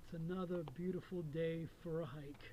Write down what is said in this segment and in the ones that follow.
It's another beautiful day for a hike.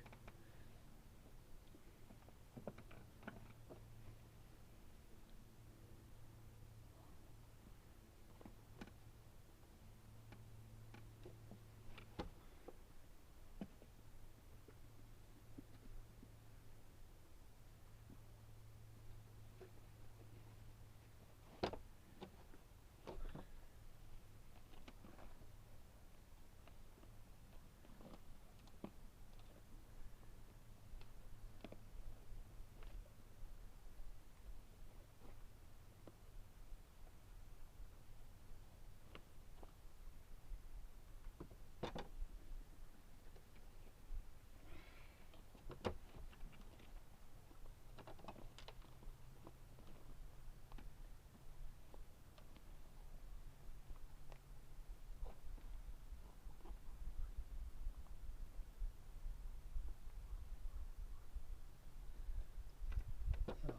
So,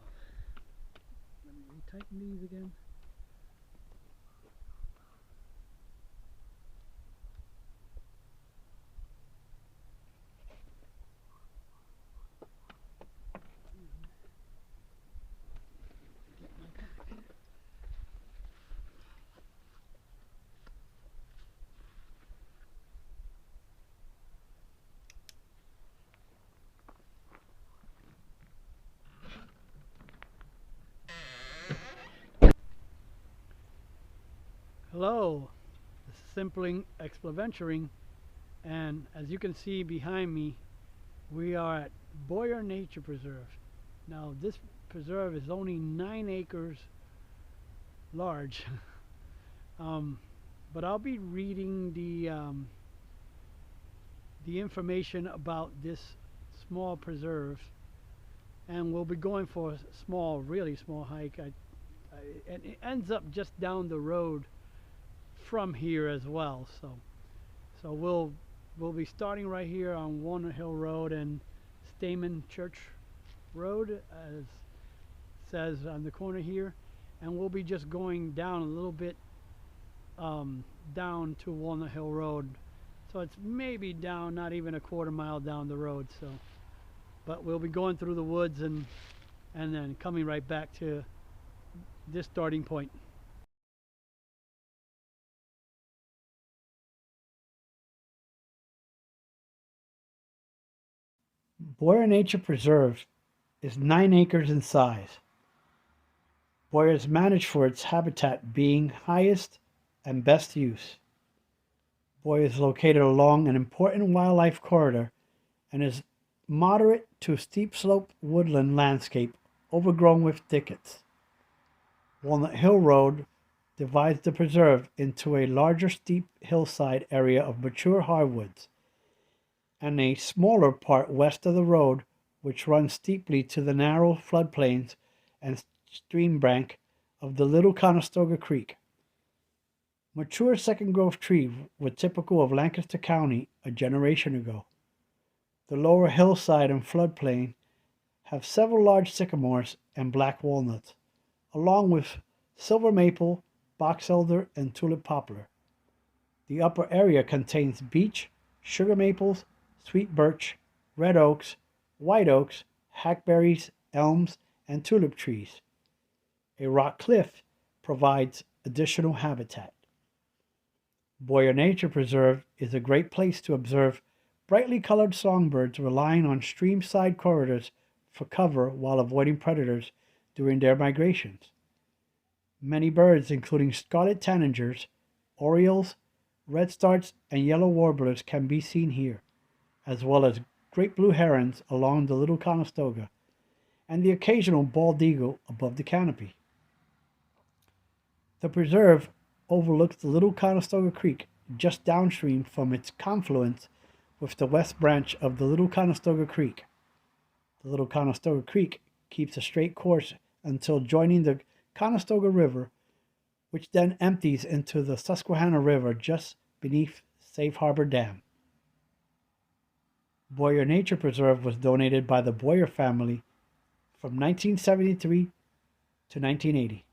let me retighten these again. Get my pack. Hello, this is Simpling Exploventuring, and as you can see behind me, we are at Boyer Nature Preserve. Now, this preserve is only 9 acres large, but I'll be reading the information about this small preserve, and we'll be going for a small, really small hike. And it ends up just down the road from here as well. So we'll be starting right here on Walnut Hill Road and Stamen Church Road, as it says on the corner here, and we'll be just going down a little bit down to Walnut Hill Road. So it's maybe down, not even a quarter mile down the road. So, but we'll be going through the woods and then coming right back to this starting point. Boyer Nature Preserve is 9 acres in size. Boyer is managed for its habitat being highest and best use. Boyer is located along an important wildlife corridor and is moderate to steep slope woodland landscape overgrown with thickets. Walnut Hill Road divides the preserve into a larger steep hillside area of mature hardwoods and a smaller part west of the road, which runs steeply to the narrow floodplains and stream bank of the Little Conestoga Creek. Mature second growth trees were typical of Lancaster County a generation ago. The lower hillside and floodplain have several large sycamores and black walnuts, along with silver maple, box elder, and tulip poplar. The upper area contains beech, sugar maples, sweet birch, red oaks, white oaks, hackberries, elms, and tulip trees. A rock cliff provides additional habitat. Boyer Nature Preserve is a great place to observe brightly colored songbirds relying on stream-side corridors for cover while avoiding predators during their migrations. Many birds, including scarlet tanagers, orioles, redstarts, and yellow warblers, can be seen here, as well as great blue herons along the Little Conestoga, and the occasional bald eagle above the canopy. The preserve overlooks the Little Conestoga Creek just downstream from its confluence with the west branch of the Little Conestoga Creek. The Little Conestoga Creek keeps a straight course until joining the Conestoga River, which then empties into the Susquehanna River just beneath Safe Harbor Dam. Boyer Nature Preserve was donated by the Boyer family from 1973 to 1980.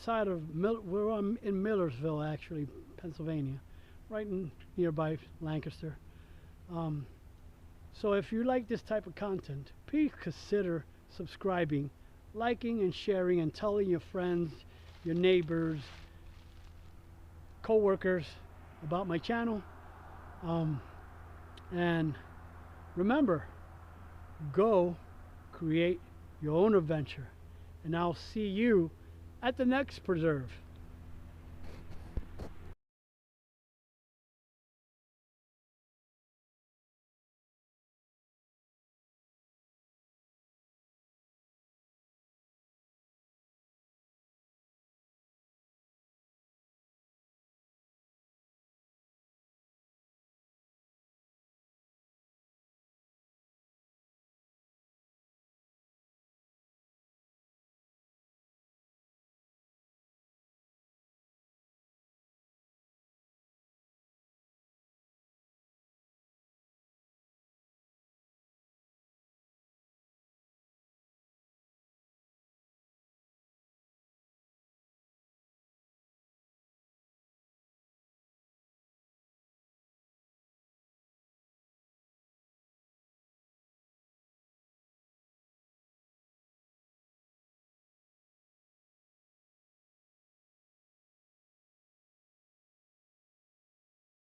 outside of we're in Millersville, actually, Pennsylvania, right in nearby Lancaster. So if you like this type of content, please consider subscribing, liking and sharing, and telling your friends, your neighbors, co-workers about my channel. And remember, go create your own adventure, and I'll see you at the next preserve.